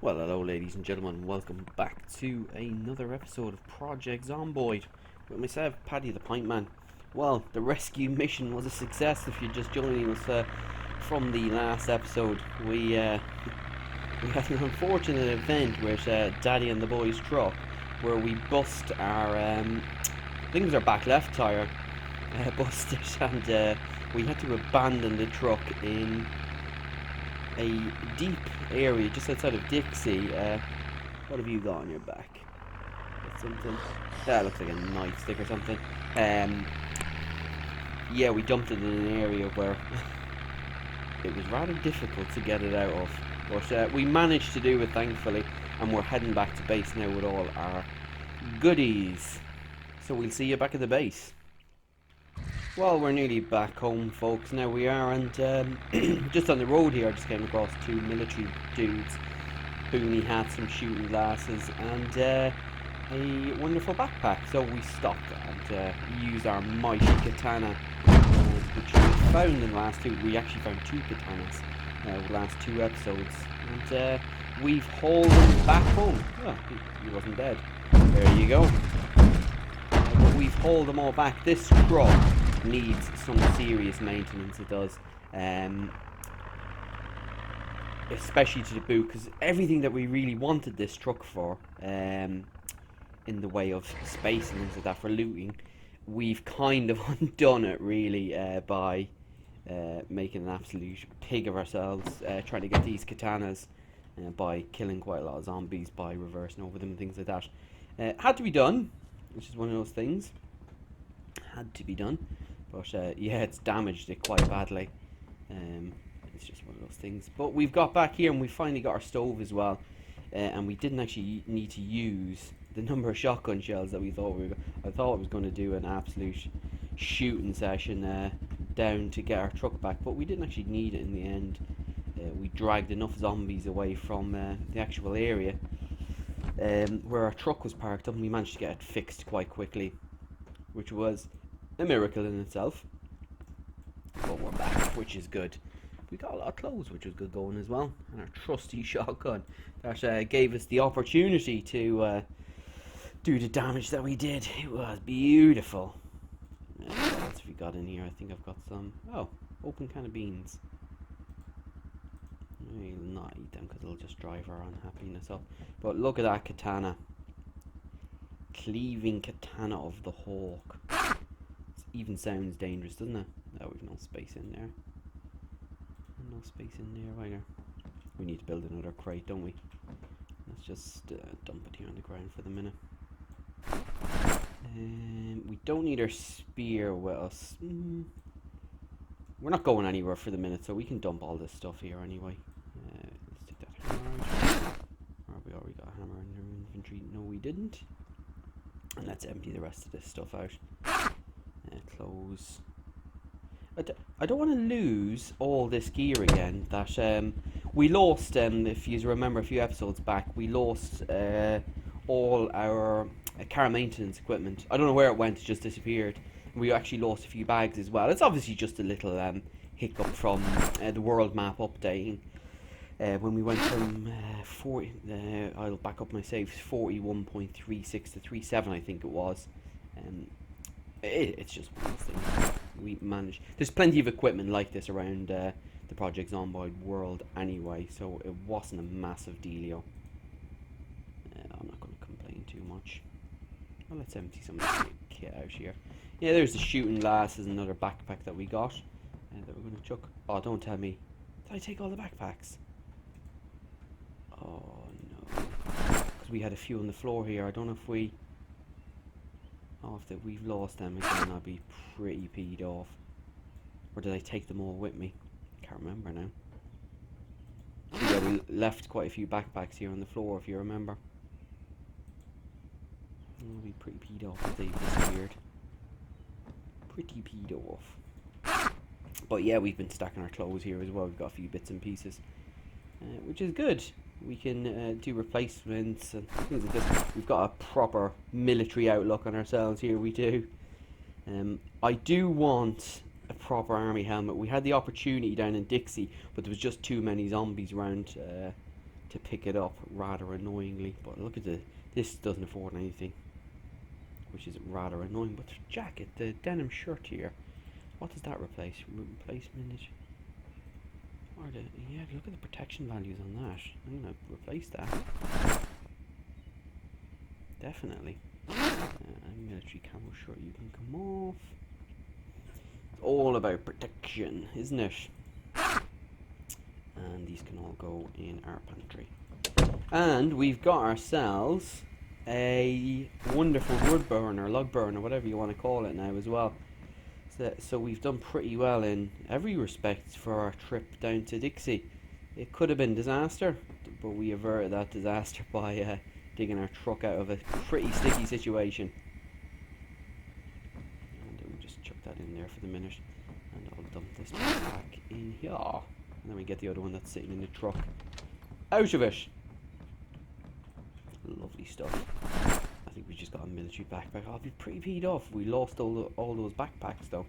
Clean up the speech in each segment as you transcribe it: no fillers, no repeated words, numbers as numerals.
Well, hello ladies and gentlemen, welcome back to another episode of Project Zomboid with myself, Paddy the Pint Man. Well, the rescue mission was a success if you're just joining us from the last episode. We had an unfortunate event with Daddy and the boys' truck where we bust our, I think it was our back left tyre, busted, and we had to abandon the truck in a deep area just outside of Dixie. What have you got on your back? Got something? That looks like a nightstick or something. Yeah, we dumped it in an area where it was rather difficult to get it out of, but we managed to do it thankfully, and we're heading back to base now with all our goodies. So we'll see you back at the base. Well, we're nearly back home, folks. Now we are, and just on the road here, I just came across two military dudes, boonie hats, some shooting glasses, and a wonderful backpack. So we stopped and used our mighty katana, which we found in the last two. We actually found two katanas in the last two episodes, and we've hauled them back home. Oh, he wasn't dead. There you go. But we've hauled them all back. This truck needs some serious maintenance, it does, especially to the boot, because everything that we really wanted this truck for, in the way of space and things like that for looting, we've kind of undone it really by making an absolute pig of ourselves, trying to get these katanas by killing quite a lot of zombies by reversing over them and things like that. Had to be done, which is one of those things. Had to be done. But yeah, it's damaged it quite badly. It's just one of those things. But we've got back here and we finally got our stove as well. And we didn't actually need to use the number of shotgun shells that we thought we were. I thought I was going to do an absolute shooting session down to get our truck back, but we didn't actually need it in the end. We dragged enough zombies away from the actual area where our truck was parked up, and we managed to get it fixed quite quickly, which was a miracle in itself. But we're back, which is good. We got a lot of clothes, which was good going as well, and our trusty shotgun that gave us the opportunity to do the damage that we did. It was beautiful. What else have we got in here? I think I've got some. Oh, open can of beans. I'll not eat them because it'll just drive our unhappiness up. But look at that katana. Cleaving katana of the hawk. Even sounds dangerous, doesn't it? Oh, we've no space in there. No space in there either. We need to build another crate, don't we? Let's just dump it here on the ground for the minute. We don't need our spear with us. We're not going anywhere for the minute, so we can dump all this stuff here anyway. Let's take that hammer out. Or we already got a hammer in our inventory. No, we didn't. And let's empty the rest of this stuff out. Clothes. I don't want to lose all this gear again that we lost. If you remember a few episodes back, we lost all our car maintenance equipment. I don't know where it went, it just disappeared. We actually lost a few bags as well. It's obviously just a little hiccup from the world map updating. When we went from 40, I'll back up my saves, 41.36 to 37, I think it was. It's just one of those things. We managed. There's plenty of equipment like this around the Project Zomboid world anyway, so it wasn't a massive dealio. I'm not going to complain too much. Well, let's empty some of the kit out here. Yeah, there's the shooting glasses, another backpack that we got that we're going to chuck. Oh, don't tell me. Did I take all the backpacks? Oh no, because we had a few on the floor here. I don't know if we. Oh, if we've lost them again, I'd be pretty peed off. Or did I take them all with me? Can't remember now. Yeah, we left quite a few backpacks here on the floor, if you remember. I'll be pretty peed off if they disappeared. Pretty peed off. But yeah, we've been stacking our clothes here as well. We've got a few bits and pieces, which is good. We can do replacements and things like this. We've got a proper military outlook on ourselves here, we do. I do want a proper army helmet. We had the opportunity down in Dixie, but there was just too many zombies around to pick it up rather annoyingly. But look at this doesn't afford anything, which is rather annoying. But the jacket, the denim shirt here, what does that replace? Replacement. Or yeah, look at the protection values on that. I'm gonna replace that. Definitely. Military camo shirt, you can come off. It's all about protection, isn't it? And these can all go in our pantry. And we've got ourselves a wonderful wood burner, log burner, whatever you want to call it now as well. So we've done pretty well in every respect for our trip down to Dixie. It could have been disaster, but we averted that disaster by digging our truck out of a pretty sticky situation. And we'll just chuck that in there for the minute, and I'll dump this back in here. And then we get the other one that's sitting in the truck out of it. Lovely stuff. I think we just got a military backpack. I'll be pretty peed off. We lost all those backpacks though.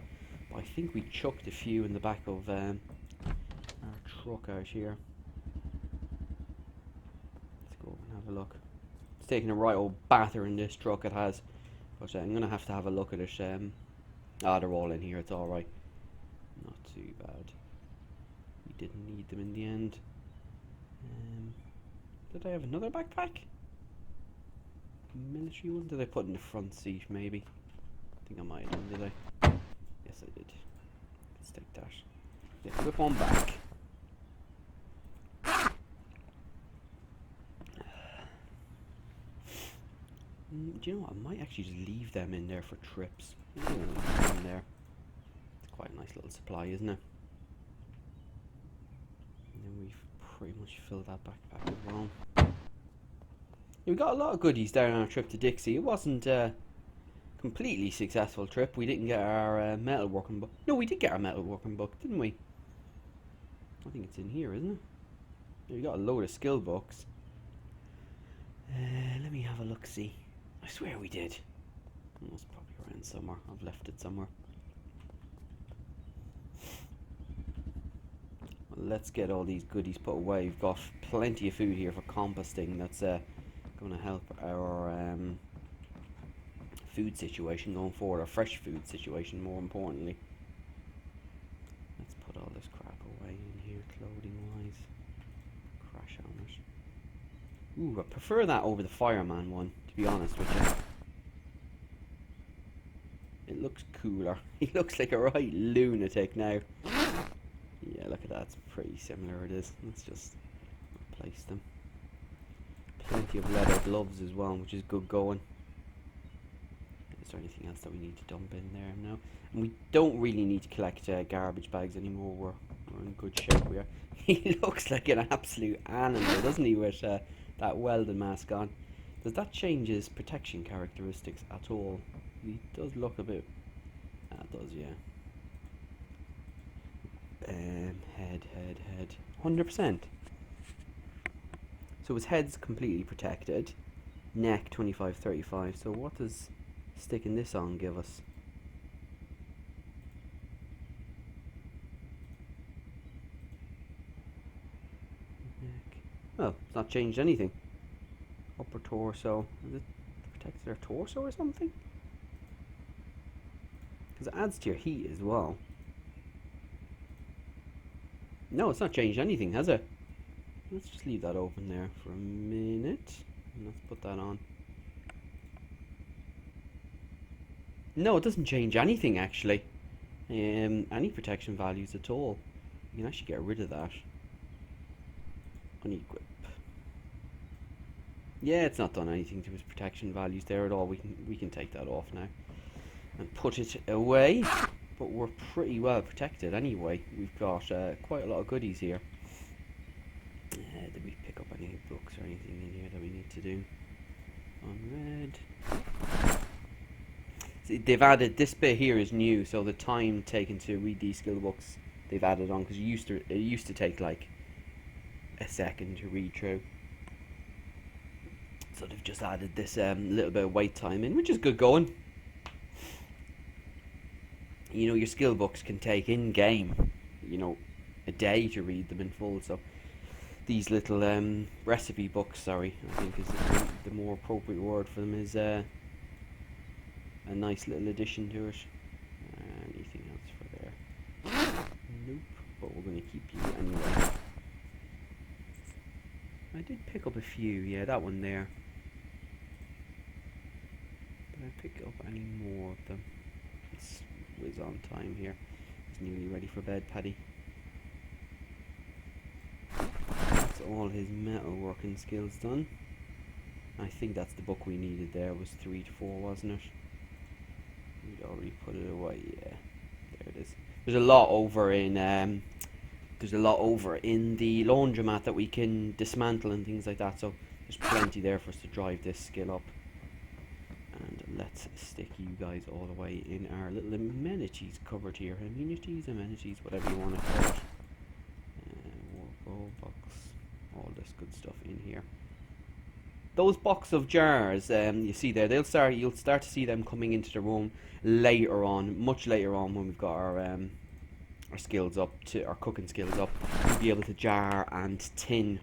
But I think we chucked a few in the back of our truck out here. Let's go and have a look. It's taking a right old batter in this truck, it has. But I'm going to have a look at it. They're all in here. It's alright. Not too bad. We didn't need them in the end. Did I have another backpack? Military one? Did I put in the front seat maybe? I think I might have done, did I? Yes I did. Let's take that. Yeah, whip on back. Do you know what? I might actually just leave them in there for trips. In there. It's quite a nice little supply, isn't it? And then we've pretty much filled that backpack as well. We got a lot of goodies down on our trip to Dixie. It wasn't a completely successful trip. We didn't get our metalworking book. No, we did get our metalworking book, didn't we? I think it's in here, isn't it? We got a load of skill books. Let me have a look-see. I swear we did. It was probably around somewhere. I've left it somewhere. Well, let's get all these goodies put away. We've got plenty of food here for composting. That's going to help our food situation going forward, our fresh food situation more importantly. Let's put all this crap away in here, clothing wise. Crash on it. Ooh, I prefer that over the fireman one, to be honest with you. It looks cooler. He looks like a right lunatic now. Yeah, look at that, it's pretty similar it is. Let's just replace them. Plenty of leather gloves as well, which is good going. Is there anything else that we need to dump in there? No. And we don't really need to collect garbage bags anymore. We're in good shape. We are. He looks like an absolute animal, doesn't he, with that welding mask on? Does that change his protection characteristics at all? He does look a bit... That does, yeah. Head. 100%. So his head's completely protected. Neck 25-35. So what does sticking this on give us? Neck. Well, it's not changed anything. Upper torso. Is it protected their torso or something? Because it adds to your heat as well. No, it's not changed anything, has it? Let's just leave that open there for a minute. And let's put that on. No, it doesn't change anything actually. Any protection values at all. You can actually get rid of that. Unequip. Yeah, it's not done anything to his protection values there at all. We can take that off now and put it away. But we're pretty well protected anyway. We've got quite a lot of goodies here. Did we pick up any books or anything in here that we need to do? Unread. See, they've added, this bit here is new, so the time taken to read these skill books they've added on, because it used to take like a second to read through. So they've just added this little bit of wait time in, which is good going. You know, your skill books can take in game, you know, a day to read them in full, so these little recipe books. Sorry, I think is the more appropriate word for them. Is a nice little addition to it. Anything else for there? Nope. But we're going to keep you anyway. I did pick up a few. Yeah, that one there. Did I pick up any more of them? It's whiz on time here. He's nearly ready for bed, Paddy. That's all his metalworking skills done. I think that's the book we needed there. Was 3 to 4, wasn't it? We'd already put it away. Yeah, there it is. There's a lot over in the laundromat that we can dismantle and things like that. So there's plenty there for us to drive this skill up. And let's stick you guys all the way in our little amenities cupboard here. Amenities, whatever you want to call it. Workbowl box, all this good stuff in here. Those box of jars, you see there, you'll start to see them coming into the room later on, much later on when we've got our skills up, our cooking skills up. We'll be able to jar and tin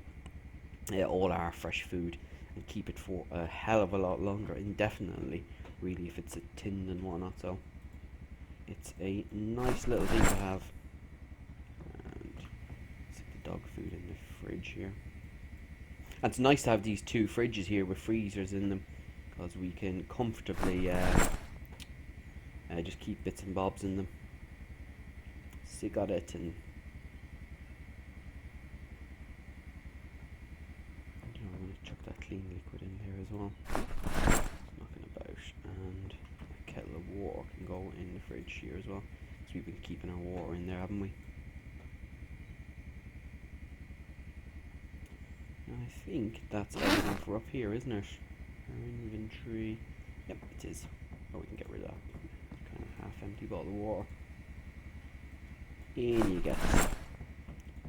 all our fresh food and keep it for a hell of a lot longer, indefinitely, really, if it's a tin and whatnot. So it's a nice little thing to have. And stick the dog food in the fridge here. And it's nice to have these 2 fridges here with freezers in them, because we can comfortably just keep bits and bobs in them. Cigarette and I'm going to chuck that clean liquid in there as well. Knocking about, and a kettle of water can go in the fridge here as well. So we've been keeping our water in there, haven't we? I think that's everything for up here, isn't it? Our inventory. Yep, it is. Oh, we can get rid of that kind of half-empty bottle of water. In you get.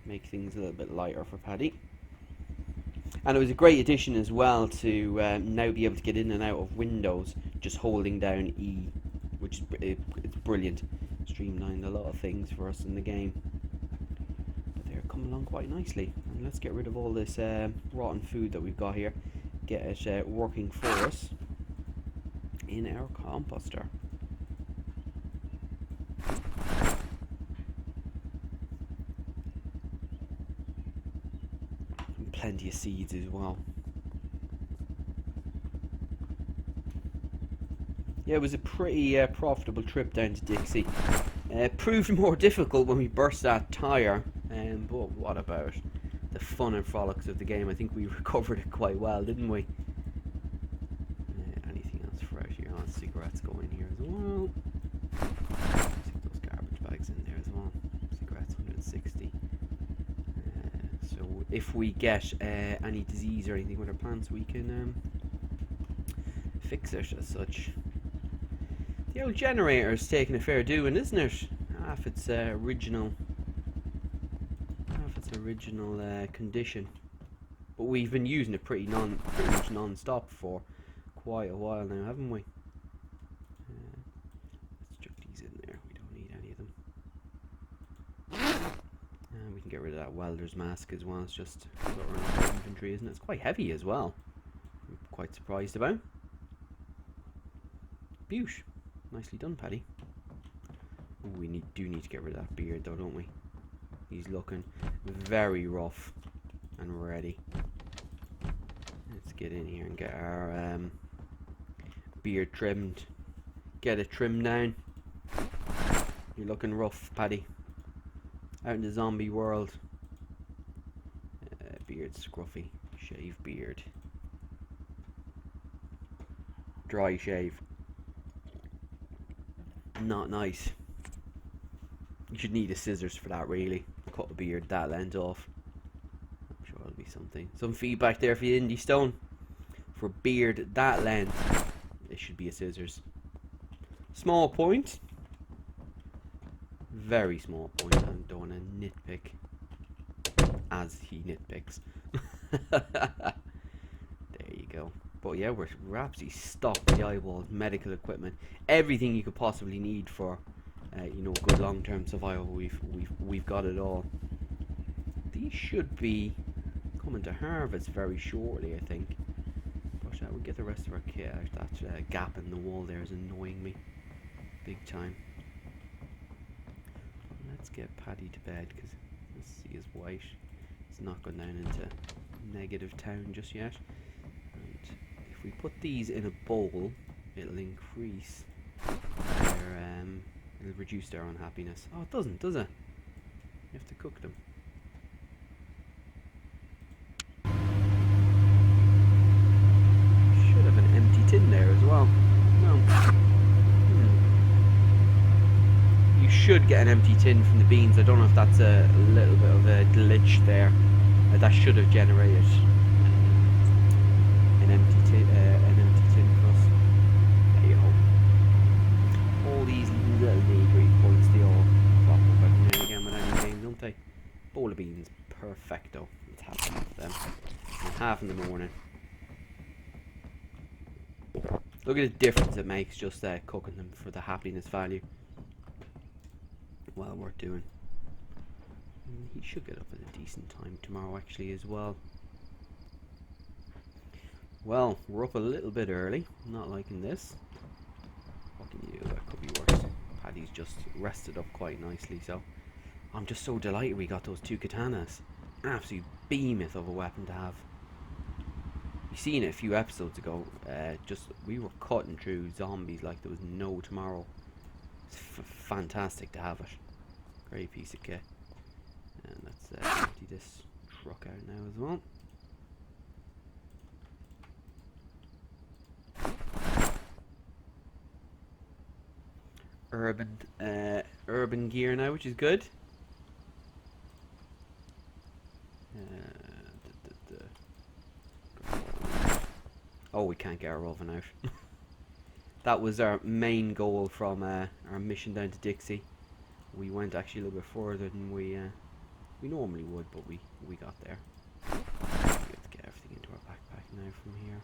Make things a little bit lighter for Paddy. And it was a great addition as well to now be able to get in and out of windows just holding down E, which is it's brilliant. Streamlined a lot of things for us in the game. But they're coming along quite nicely. And let's get rid of all this rotten food that we've got here. Get it working for us in our composter. Plenty of seeds as well. Yeah, it was a pretty profitable trip down to Dixie. Proved more difficult when we burst that tyre, but what about the fun and frolics of the game? I think we recovered it quite well, didn't we? Anything else for out here? Oh, cigarettes go in here as well. Stick those garbage bags in there as well. Cigarettes, 160. So if we get any disease or anything with our plants, we can fix it as such. The old generator is taking a fair doing, isn't it? Half its original condition, but we've been using it pretty much non-stop for quite a while now, haven't we? Let's chuck these in there. We don't need any of them. And we can get rid of that welder's mask as well. It's just got around our inventory, isn't it? It's quite heavy as well. I'm quite surprised about. Beaut. Nicely done, Paddy. Ooh, we do need to get rid of that beard though, don't we? He's looking very rough and ready. Let's get in here and get our beard trimmed. Get it trimmed down. You're looking rough, Paddy. Out in the zombie world. Beard scruffy. Shave beard. Dry shave. Not nice. You should need a scissors for that, really. Cut a beard that length off. I'm sure it'll be something. Some feedback there for you, Indy Stone. For a beard that length, it should be a scissors. Small point. Very small point. I don't want to nitpick as he nitpicks. There you go. But yeah, we're absolutely stocked with the eyeballs, medical equipment, everything you could possibly need for, you know, good long-term survival. We've got it all. These should be coming to harvest very shortly, I think. But we'll get the rest of our kit out. That gap in the wall there is annoying me big time. Let's get Paddy to bed, because let's see his white. It's not gone down into negative town just yet. And if we put these in a bowl, it'll increase their it'll reduce their unhappiness. Oh, it doesn't, does it? You have to cook them. Should have an empty tin there as well. No. You should get an empty tin from the beans. I don't know if that's a little bit of a glitch there. That should have generated an empty tin for us. There you go. All these little neighbouring points, they all crop up every now and again with any game, don't they? Bowl of beans, perfecto. Let's have half of them. And half in the morning. Look at the difference it makes just cooking them for the happiness value. Well worth doing. He should get up at a decent time tomorrow actually as well. Well, we're up a little bit early. I'm not liking this. What can you do? That could be worse. Paddy's just rested up quite nicely, so I'm just so delighted we got those 2 katanas. Absolute behemoth of a weapon to have. You seen it a few episodes ago. We were cutting through zombies like there was no tomorrow. It's fantastic to have it. Great piece of kit. And let's empty this truck out now as well. Urban gear now, which is good. Oh, we can't get our oven out. That was our main goal from our mission down to Dixie. We went actually a little bit further than we normally would, but we got there. We have to get everything into our backpack now from here.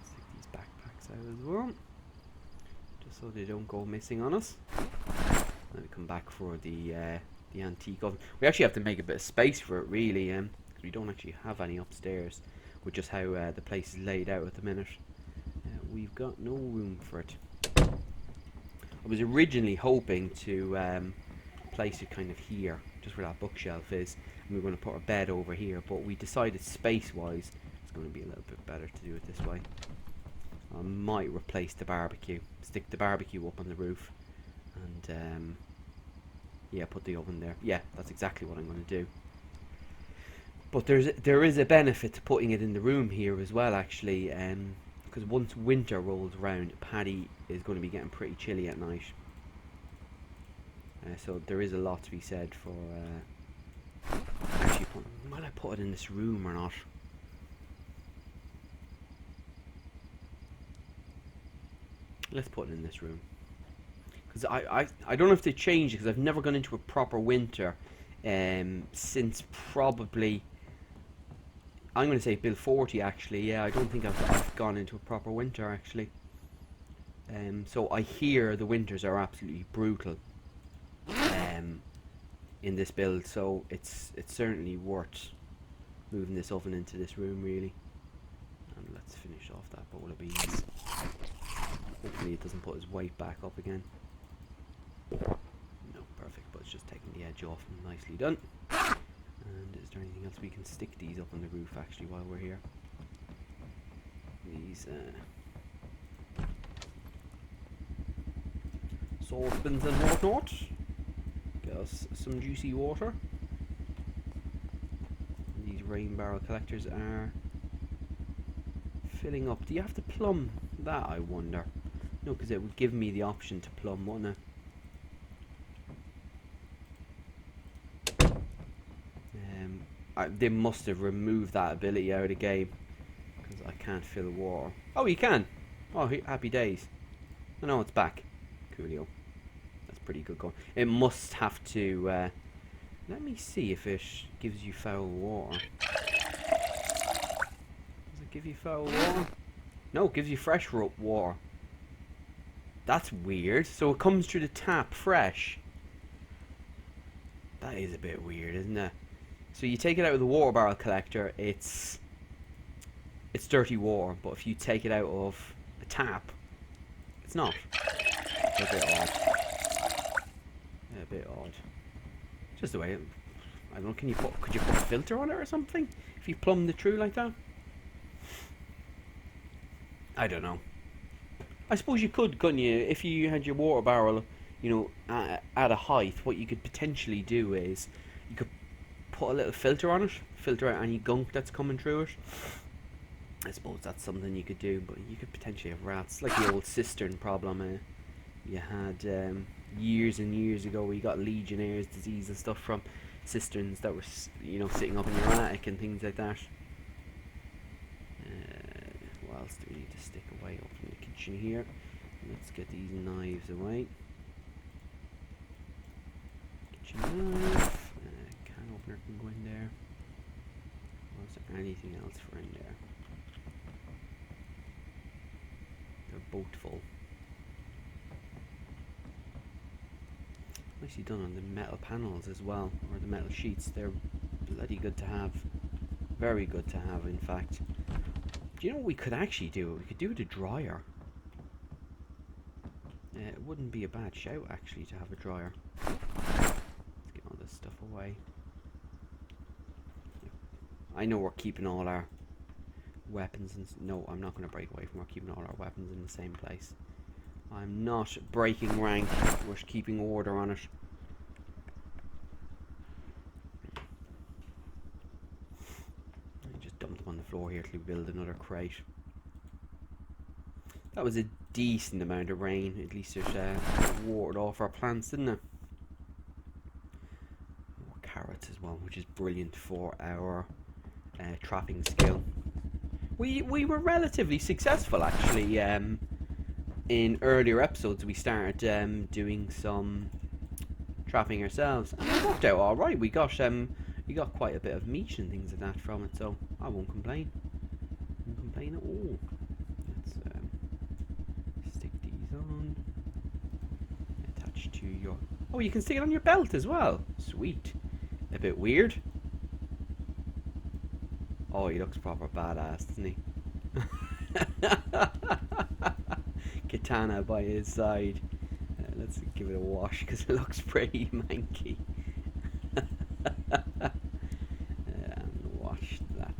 Stick these backpacks out as well, just so they don't go missing on us. Then we come back for the antique oven. We actually have to make a bit of space for it, really, because we don't actually have any upstairs, with just how the place is laid out at the minute. We've got no room for it. I was originally hoping to place it kind of here, just where that bookshelf is, and we were going to put our bed over here, but we decided space-wise it's going to be a little bit better to do it this way. I might replace the barbecue, stick the barbecue up on the roof, and yeah, put the oven there. Yeah, that's exactly what I'm going to do. But there is a benefit to putting it in the room here as well, actually, because once winter rolls around, Paddy is going to be getting pretty chilly at night. So there is a lot to be said for actually will I put it in this room or not? Let's put it in this room. Because I don't know if they changed it, because I've never gone into a proper winter since probably, I'm going to say Bill 40 actually. Yeah, I don't think I've gone into a proper winter actually. So I hear the winters are absolutely brutal in this build, so it's certainly worth moving this oven into this room really. And let's finish off that bowl of beans. Hopefully it doesn't put his weight back up again. No, perfect, but it's just taking the edge off and nicely done. And is there anything else we can stick these up on the roof actually while we're here? These saucepans and whatnot. Get us some juicy water. These rain barrel collectors are filling up. Do you have to plumb that, I wonder? No, because it would give me the option to plumb, wouldn't it? They must have removed that ability out of the game, because I can't fill water. Oh, you can! Oh, happy days. Oh no, it's back. Coolio. That's pretty good going. It must have to... let me see if it gives you foul water. Does it give you foul water? No, it gives you fresh water. That's weird. So it comes through the tap fresh. That is a bit weird, isn't it? So you take it out of the water barrel collector, it's dirty water, but if you take it out of a tap, it's not. It's a bit odd. A bit odd. Just the way it, I don't know, could you put a filter on it or something? If you plumbed it through like that? I don't know. I suppose you could, couldn't you? If you had your water barrel, you know, at a height, what you could potentially do is you could put a little filter on it, filter out any gunk that's coming through it. I suppose that's something you could do, but you could potentially have rats, like the old cistern problem you had years and years ago, where you got Legionnaire's disease and stuff from cisterns that were, you know, sitting up in your attic and things like that. What else do we need to stick away up in the kitchen here? Let's get these knives away. Kitchen knife. Can opener can go in there. Was there anything else for in there? They're both full. Nicely done on the metal panels as well, or the metal sheets. They're bloody good to have. Very good to have, in fact. Do you know what we could actually do? We could do with a dryer. It wouldn't be a bad shout, actually, to have a dryer. Let's get all this stuff away. I know we're keeping all our weapons and... No, I'm not going to break away from... We're keeping all our weapons in the same place. I'm not breaking rank. We're keeping order on it. I just dumped them on the floor here to build another crate. That was a decent amount of rain. At least it watered off our plants, didn't it? More carrots as well, which is brilliant for our trapping skill. We were relatively successful, actually. In earlier episodes, we started doing some trapping ourselves, and it worked out all right. We got quite a bit of meat and things like that from it, so I won't complain. Won't complain at all. Let's stick these on. Attach to your. Oh, you can stick it on your belt as well. Sweet. A bit weird. Oh, he looks proper badass, doesn't he? Katana by his side. Let's give it a wash because it looks pretty manky. And wash that.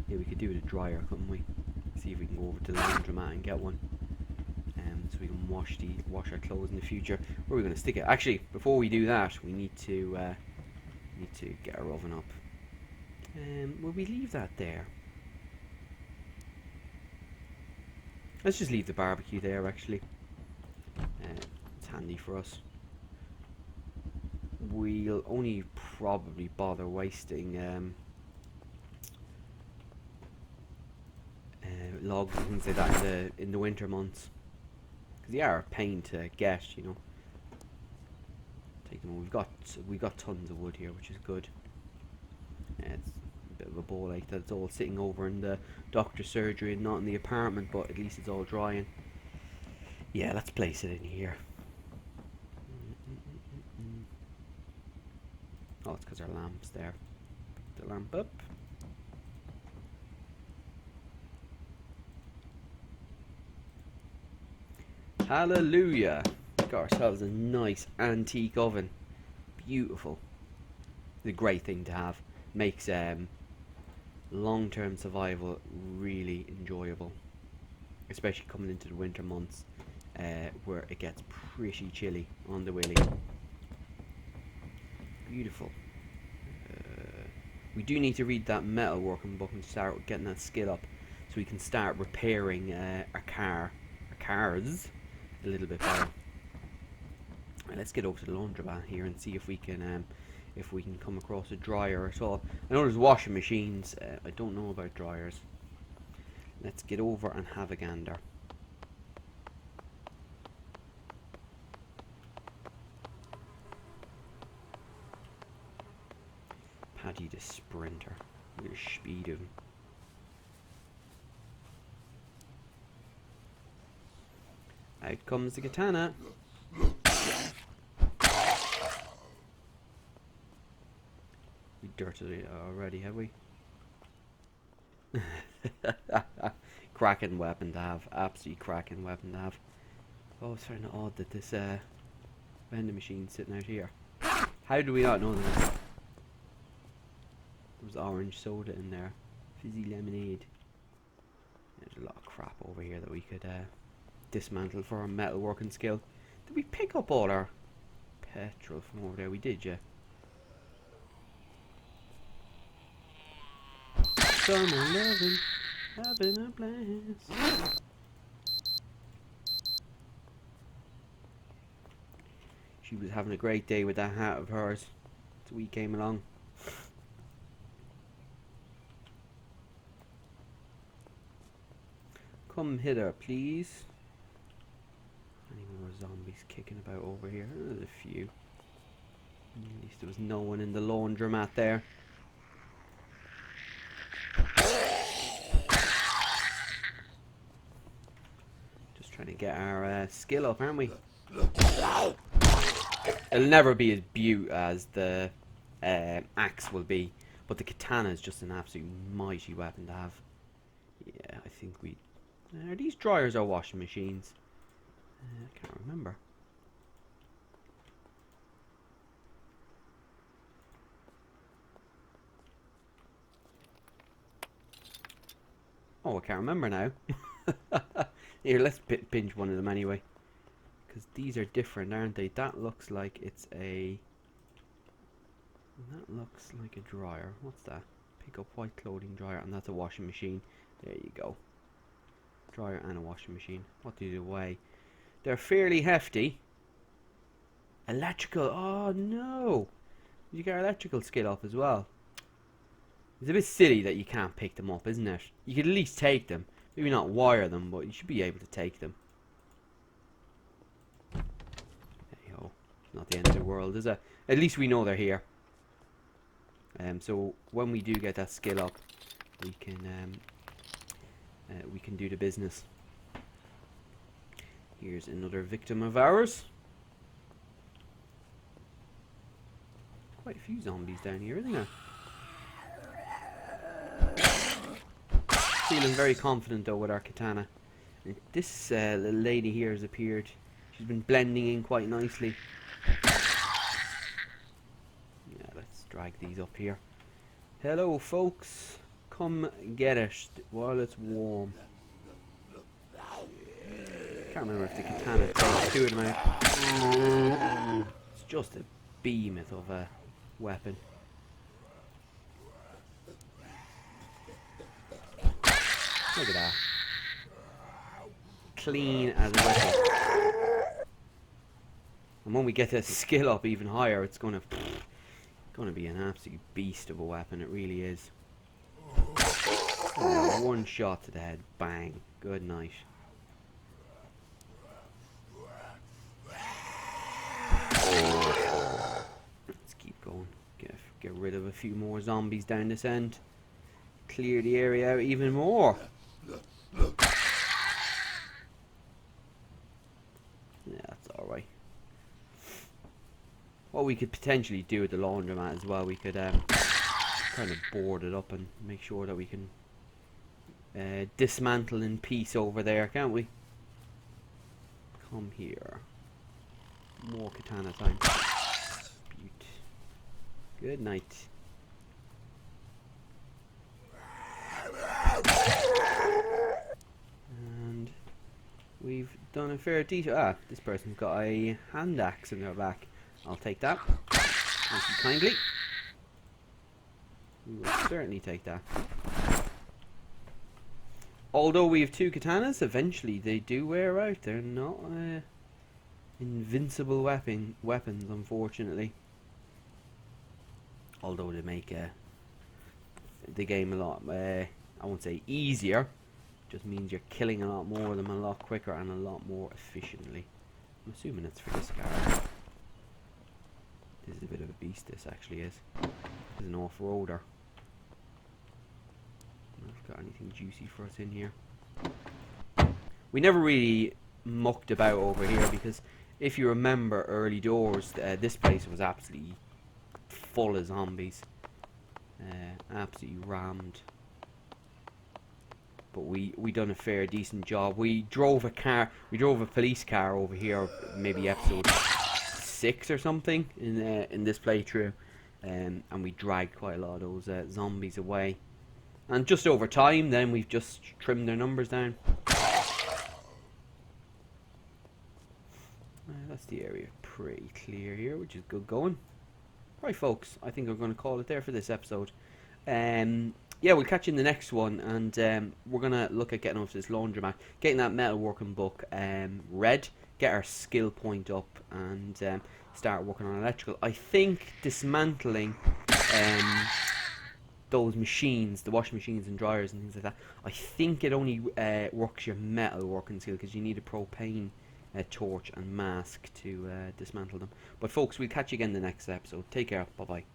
Yeah, we could do it a dryer, couldn't we? See if we can go over to the laundromat and get one. So we can wash our clothes in the future. Where are we going to stick it? Actually, before we do that, we need to get our oven up. Will we leave that there? Let's just leave the barbecue there, actually. It's handy for us. We'll only probably bother wasting logs and things like that in the winter months, because they are a pain to get, you know. Take them. We've got tons of wood here, which is good. It's a bit of a ball ache that it's all sitting over in the doctor's surgery and not in the apartment, but at least it's all drying. Yeah, let's place it in here. Oh, it's because our lamp's there. Put the lamp up. Hallelujah! Got ourselves a nice antique oven. Beautiful. It's a great thing to have. Makes long-term survival really enjoyable, especially coming into the winter months, where it gets pretty chilly on the willy. Beautiful. We do need to read that metalworking book and start getting that skill up, so we can start repairing our cars a little bit better. Right, let's get over to the laundromat here and see if we can come across a dryer at all. I know there's washing machines. I don't know about dryers. Let's get over and have a gander. Paddy the sprinter. Look at the speed of him. Out comes the katana. We dirted it already, have we? Cracking weapon to have. Absolutely cracking weapon to have. Oh, it's kind of odd that this vending machine's sitting out here. How do we not know this? There was orange soda in there. Fizzy lemonade. There's a lot of crap over here that we could dismantle for our metalworking skill. Did we pick up all our petrol from over there? We did, yeah. Summer loving, having a blast. She was having a great day with that hat of hers. So we came along. Come hither, please. Any more zombies kicking about over here? Oh, there's a few. At least there was no one in the laundromat there. Just trying to get our skill up, aren't we? It'll never be as beaut as the axe will be, but the katana is just an absolute mighty weapon to have. Yeah, I think we... Are these dryers or washing machines? I can't remember. Oh, I can't remember now. Here, let's pinch one of them anyway. Because these are different, aren't they? That looks like it's a... That looks like a dryer. What's that? Pick up white clothing dryer, and that's a washing machine. There you go. Dryer and a washing machine. What do they weigh? They're fairly hefty. Electrical. Oh no! You get electrical skill up as well. It's a bit silly that you can't pick them up, isn't it? You could at least take them. Maybe not wire them, but you should be able to take them. Hey ho. It's not the end of the world, is it? At least we know they're here. So when we do get that skill up, we can do the business. Here's another victim of ours. Quite a few zombies down here, isn't there? Feeling very confident though with our katana. And this little lady here has appeared. She's been blending in quite nicely. Yeah, let's drag these up here. Hello folks. Come get it while it's warm. Can't remember if the katana takes two of them out. It's just a behemoth of a weapon. Look at that. Clean as a weapon. And when we get the skill up even higher, it's gonna be an absolute beast of a weapon. It really is. Oh, one shot to the head. Bang. Good night. Let's keep going. Get rid of a few more zombies down this end. Clear the area out even more. Yeah, that's alright. What we could potentially do with the laundromat as well, we could kind of board it up and make sure that we can dismantle in peace over there, can't we? Come here. More katana time. Beaut. Good night. And we've done a fair detail. Ah, this person's got a hand axe in their back. I'll take that. Thank you kindly. We will certainly take that. Although we have two katanas, eventually they do wear out. They're not invincible weapons, unfortunately. Although they make the game a lot, I won't say easier, just means you're killing a lot more of them a lot quicker and a lot more efficiently. I'm assuming it's for this guy. This is a bit of a beast, this actually is. This is an off-roader. I've got anything juicy for us in here. We never really mucked about over here because if you remember early doors, this place was absolutely full of zombies. Absolutely rammed. But we done a fair decent job. We drove a police car over here, maybe episode 6 or something in this playthrough, and we dragged quite a lot of those zombies away. And just over time, then we've just trimmed their numbers down. That's the area pretty clear here, which is good going. Right, folks, I think I'm going to call it there for this episode. Yeah, we'll catch you in the next one, and we're going to look at getting off this laundromat, getting that metalworking book read, get our skill point up, and start working on electrical. I think dismantling those machines, the washing machines and dryers and things like that, I think it only works your metalworking skill, because you need a propane torch and mask to dismantle them. But folks, we'll catch you again in the next episode. Take care. Bye bye.